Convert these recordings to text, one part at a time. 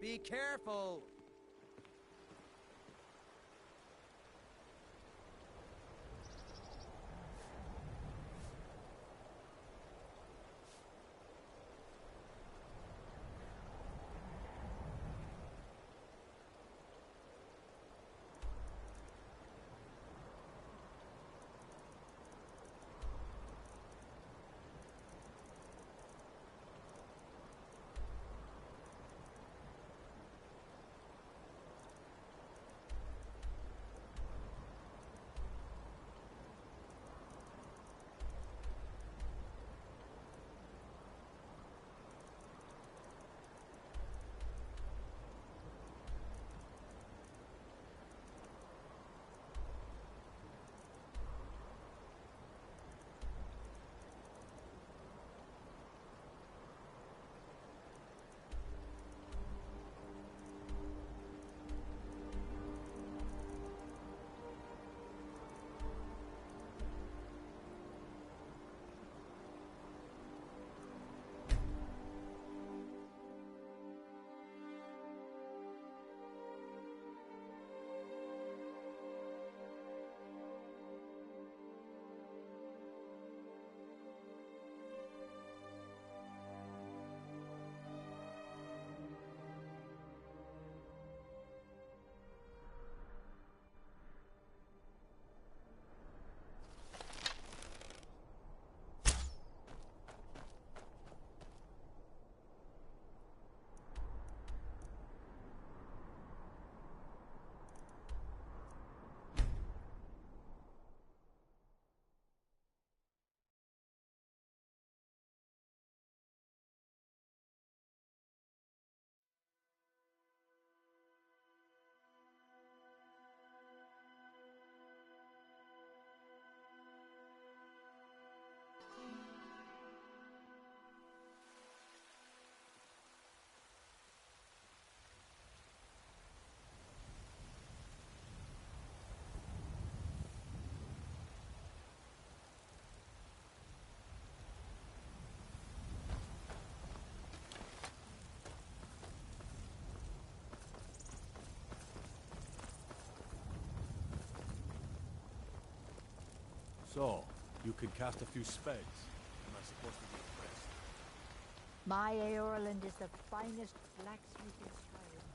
Be careful! So, you can cast a few spells. Am I supposed to be impressed? My Aorland is the finest blacksmith in Skyrim.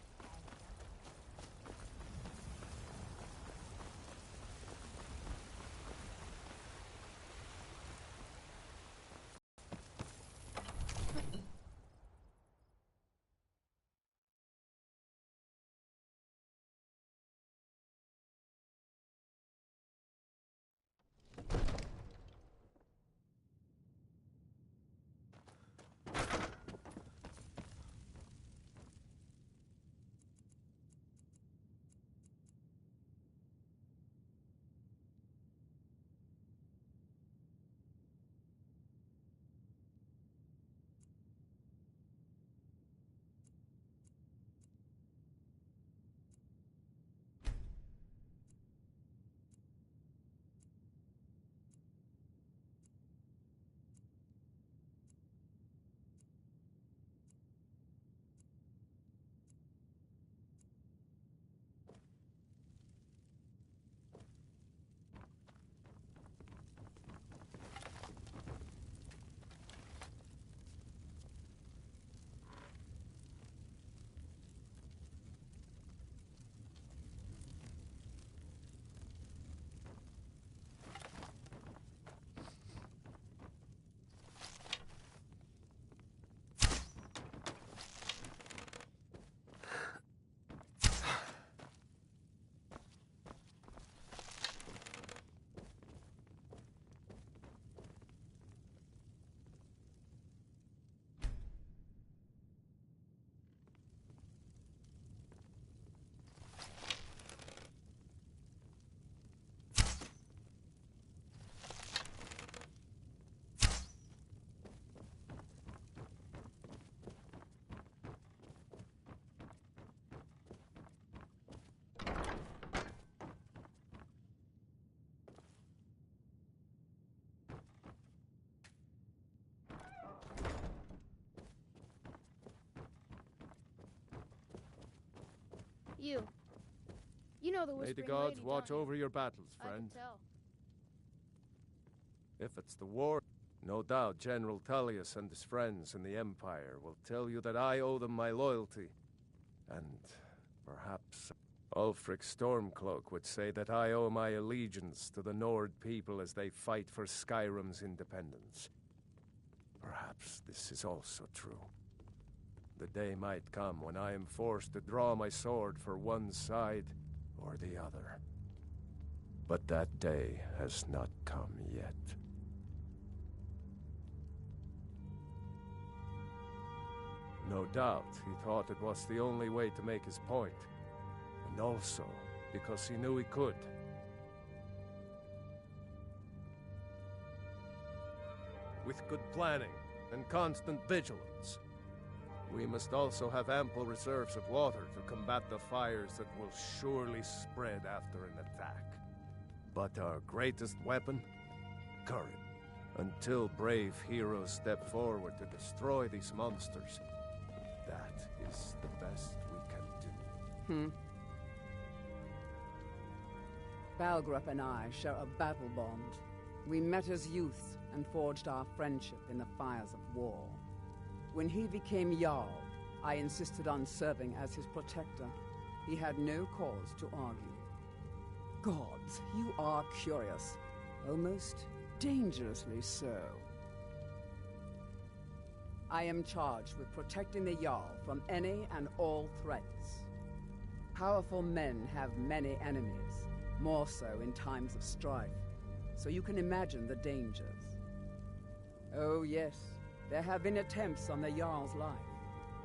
You. You know the May the Whispering gods Lady, watch don't you? over your battles, I can friend. tell. If it's the war, no doubt General Tullius and his friends in the Empire will tell you that I owe them my loyalty. And perhaps Ulfric Stormcloak would say that I owe my allegiance to the Nord people as they fight for Skyrim's independence. Perhaps this is also true. The day might come when I am forced to draw my sword for one side or the other. But that day has not come yet. No doubt he thought it was the only way to make his point, and also because he knew he could. With good planning and constant vigilance, we must also have ample reserves of water to combat the fires that will surely spread after an attack. But our greatest weapon? Courage. Until brave heroes step forward to destroy these monsters, that is the best we can do. Balgrup and I share a battle bond. We met as youths and forged our friendship in the fires of war. When he became Jarl, I insisted on serving as his protector. He had no cause to argue. Gods, you are curious. Almost dangerously so. I am charged with protecting the Jarl from any and all threats. Powerful men have many enemies, more so in times of strife, so you can imagine the dangers. Oh yes, there have been attempts on the Jarl's life.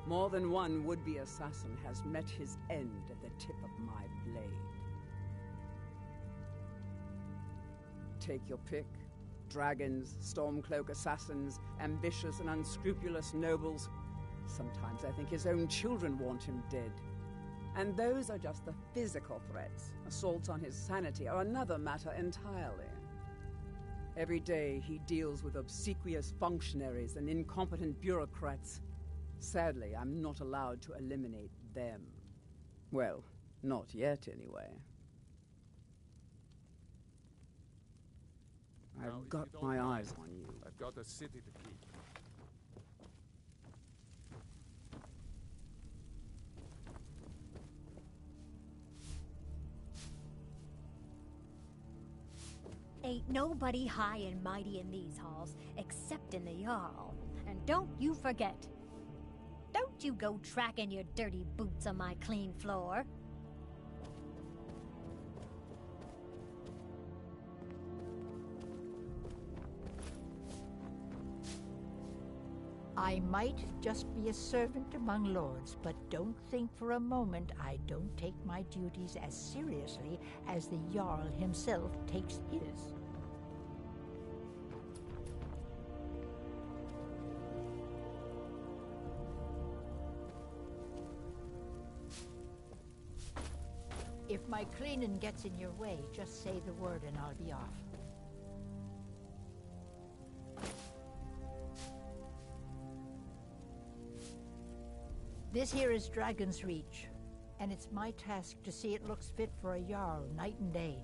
More than one would-be assassin has met his end at the tip of my blade. Take your pick. Dragons, Stormcloak assassins, ambitious and unscrupulous nobles. Sometimes I think his own children want him dead. And those are just the physical threats. Assaults on his sanity are another matter entirely. Every day he deals with obsequious functionaries and incompetent bureaucrats. Sadly, I'm not allowed to eliminate them. Well, not yet anyway. I've got my eyes on you. I've got a city to keep. Ain't nobody high and mighty in these halls, except in the Jarl. And don't you forget. Don't you go tracking your dirty boots on my clean floor. I might just be a servant among lords, but don't think for a moment I don't take my duties as seriously as the Jarl himself takes his. If my cleaning gets in your way, just say the word and I'll be off. This here is Dragon's Reach, and it's my task to see it looks fit for a Jarl night and day.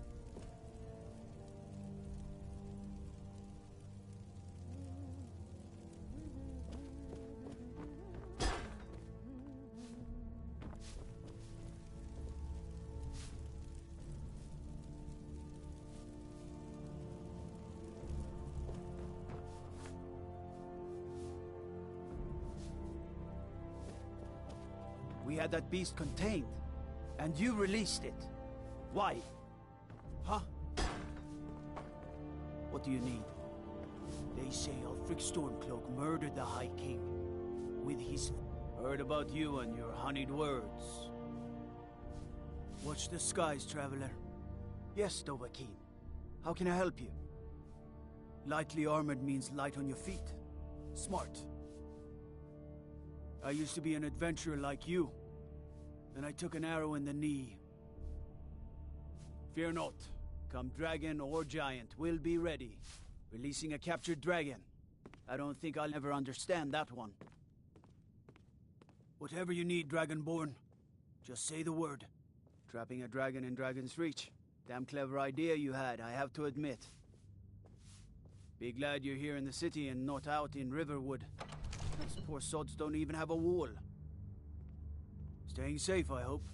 We had that beast contained, and you released it. Why? Huh? What do you need? They say Ulfric Stormcloak murdered the High King with his... Heard about you and your honeyed words. Watch the skies, traveler. Yes, Dovahkiin. How can I help you? Lightly armored means light on your feet. Smart. I used to be an adventurer like you. Then I took an arrow in the knee. Fear not. Come dragon or giant, we'll be ready. Releasing a captured dragon. I don't think I'll ever understand that one. Whatever you need, Dragonborn, just say the word, Trapping a dragon in Dragon's Reach. Damn clever idea you had, I have to admit. Be glad you're here in the city and not out in Riverwood. These poor sods don't even have a wall. Staying safe, I hope.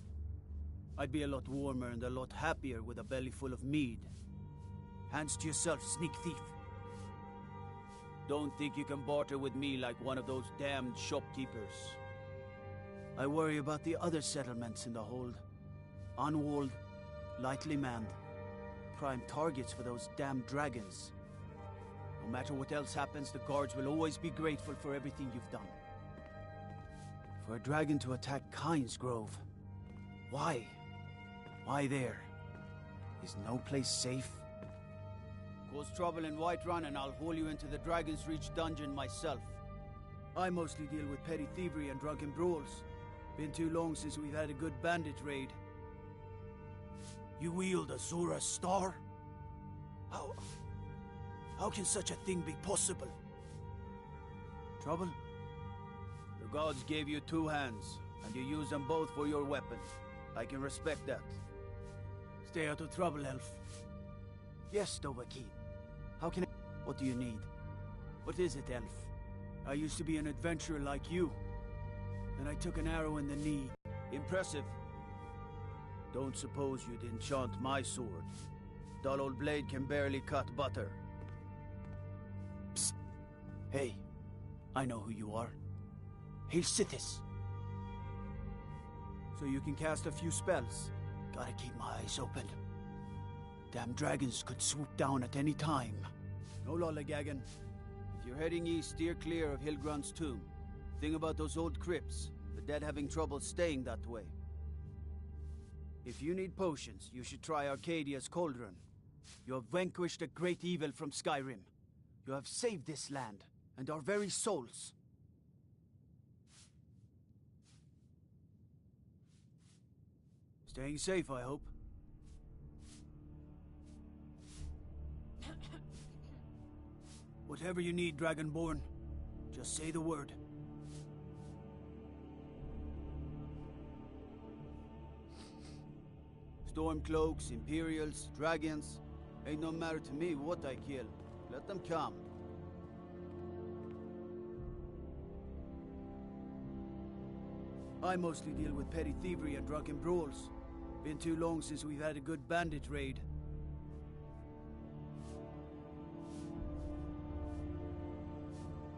I'd be a lot warmer and a lot happier with a belly full of mead. Hands to yourself, sneak thief. Don't think you can barter with me like one of those damned shopkeepers. I worry about the other settlements in the hold. Unwalled, lightly manned. Prime targets for those damn dragons. No matter what else happens, the guards will always be grateful for everything you've done. For a dragon to attack Kyne's Grove. Why? Why there? Is no place safe? Cause trouble in Whiterun and I'll haul you into the Dragon's Reach dungeon myself. I mostly deal with petty thievery and drunken brawls. Been too long since we've had a good bandit raid. You wield a Zora star? How can such a thing be possible? Trouble? The gods gave you two hands, and you use them both for your weapon. I can respect that. Stay out of trouble, elf. Yes, Dovahkiin. How can I... What do you need? What is it, elf? I used to be an adventurer like you. Then I took an arrow in the knee. Impressive. Don't suppose you'd enchant my sword. Dull old blade can barely cut butter. Psst. Hey, I know who you are. Hail Sithis. So you can cast a few spells. Gotta keep my eyes open. Damn dragons could swoop down at any time. No lollygagging. If you're heading east, steer clear of Hilgrun's tomb. Thing about those old crypts, the dead having trouble staying that way. If you need potions, you should try Arcadia's Cauldron. You have vanquished a great evil from Skyrim. You have saved this land, and our very souls. Staying safe, I hope. Whatever you need, Dragonborn, just say the word. Stormcloaks, Imperials, dragons. Ain't no matter to me what I kill. Let them come. I mostly deal with petty thievery and drunken brawls. Been too long since we've had a good bandit raid.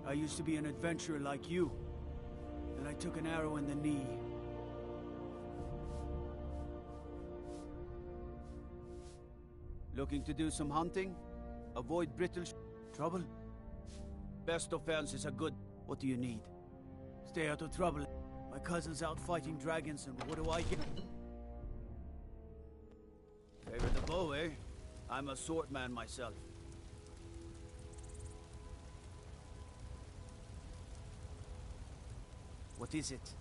I used to be an adventurer like you. Then I took an arrow in the knee. Looking to do some hunting? Avoid brittle trouble? Best offense is a good... What do you need? Stay out of trouble. My cousin's out fighting dragons, and what do I get? Favor the bow, eh? I'm a swordman myself. What is it?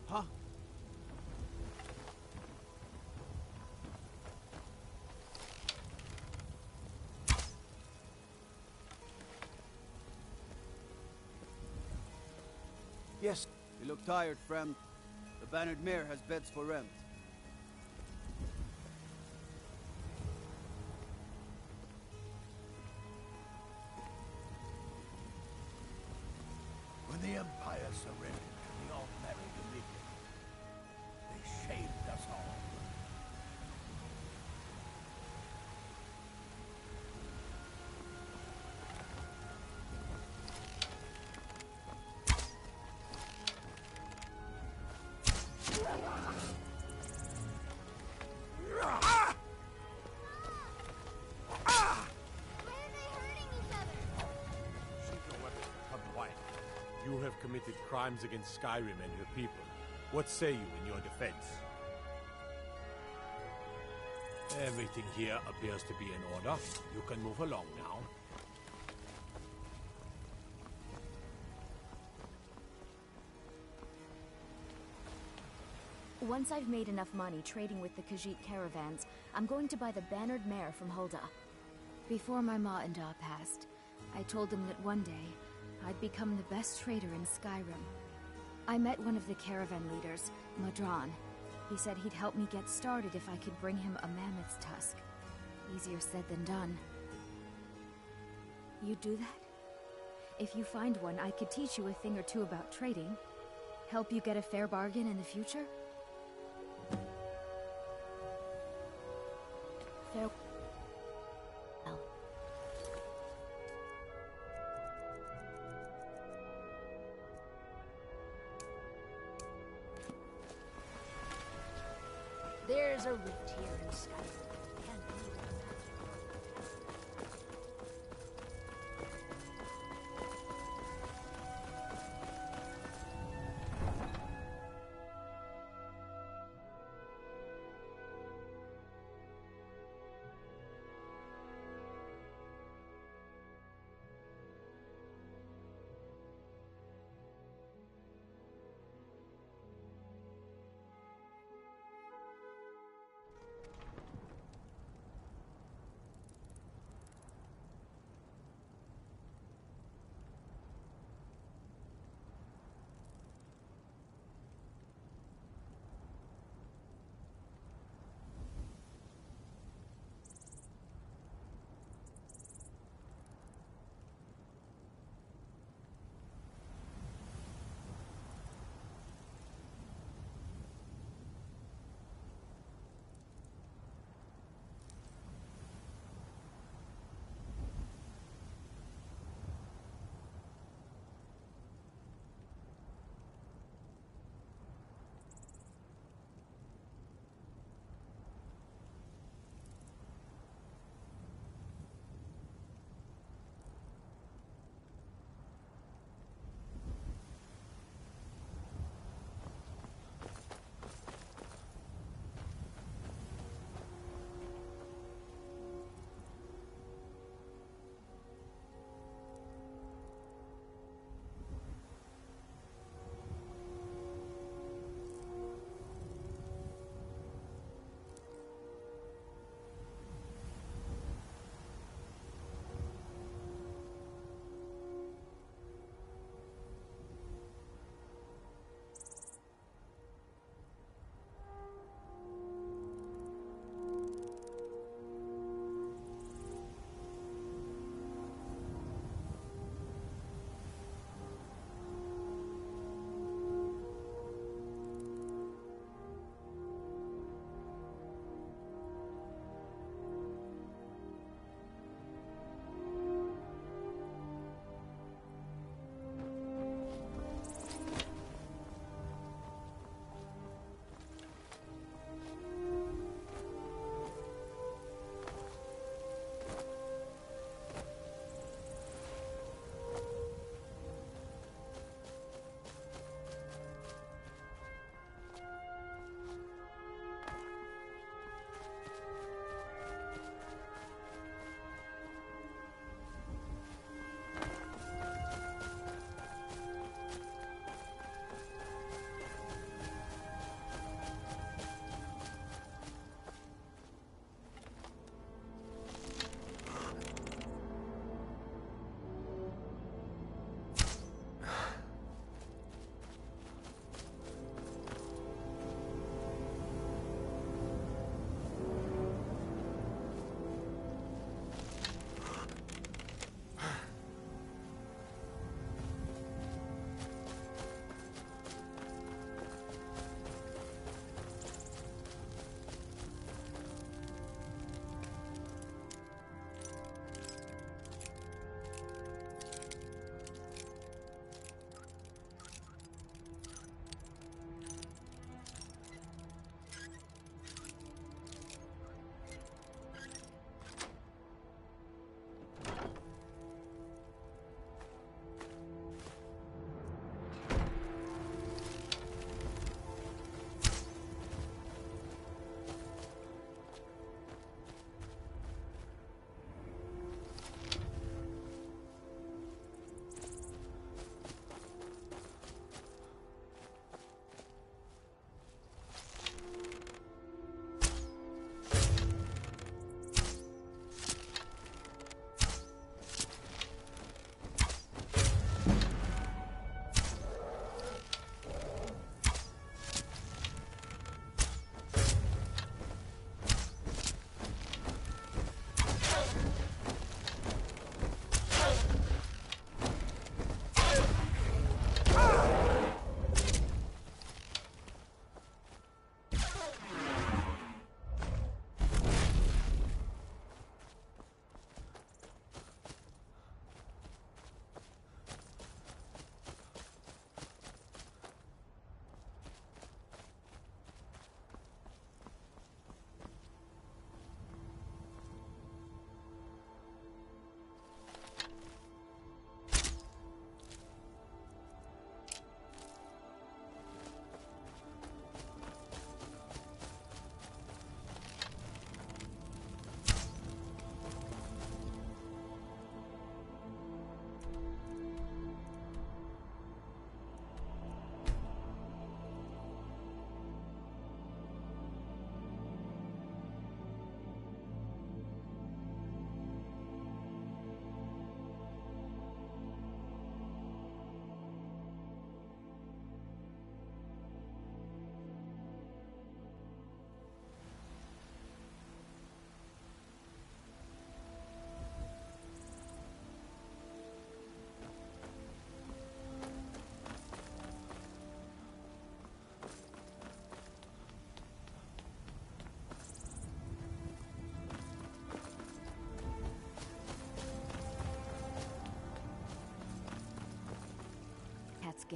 Huh? Yes. You look tired, friend. The Bannered Mare has beds for rent. When the Empire surrendered to the All-Merry Dominion, they shamed us all. You have committed crimes against Skyrim and her people. What say you in your defense? Everything here appears to be in order. You can move along now. Once I've made enough money trading with the Khajiit caravans, I'm going to buy the Bannered Mare from Hulda. Before my ma and Da passed, I told them that one day, I'd become the best trader in Skyrim. I met one of the caravan leaders, Madran. He said he'd help me get started if I could bring him a mammoth's tusk. Easier said than done. You'd do that? If you find one, I could teach you a thing or two about trading. Help you get a fair bargain in the future? Farewell. There's a rift here in Skyrim. Can't believe it.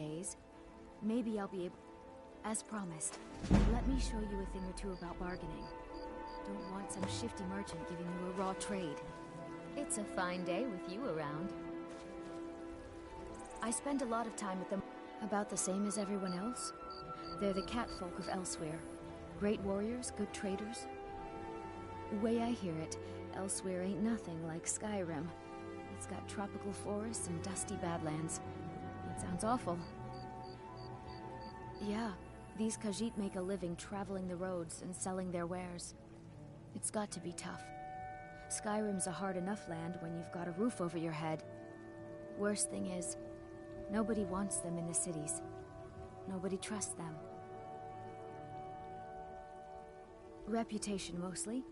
gaze, maybe I'll be able... As promised, let me show you a thing or two about bargaining. Don't want some shifty merchant giving you a raw trade. It's a fine day with you around. I spend a lot of time with them. About the same as everyone else. They're the catfolk of Elsewhere. Great warriors, good traders. Way I hear it, Elsewhere ain't nothing like Skyrim. It's got tropical forests and dusty badlands. It sounds awful. Yeah, these Khajiit make a living traveling the roads and selling their wares. It's got to be tough. Skyrim's a hard enough land when you've got a roof over your head. Worst thing is, nobody wants them in the cities. Nobody trusts them. Reputation mostly.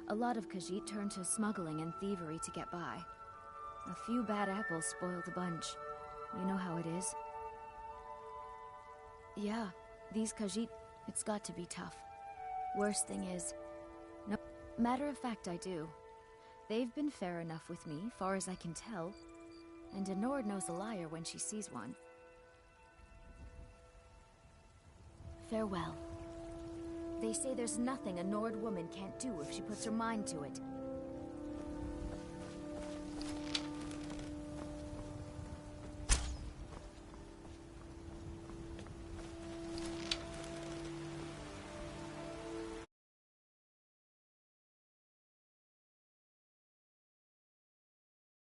A lot of Khajiit turn to smuggling and thievery to get by. A few bad apples spoil the bunch. You know how it is. Yeah, these Khajiit, it's got to be tough. Worst thing is, no. Matter of fact, I do. They've been fair enough with me, far as I can tell. And a Nord knows a liar when she sees one. Farewell. They say there's nothing a Nord woman can't do if she puts her mind to it.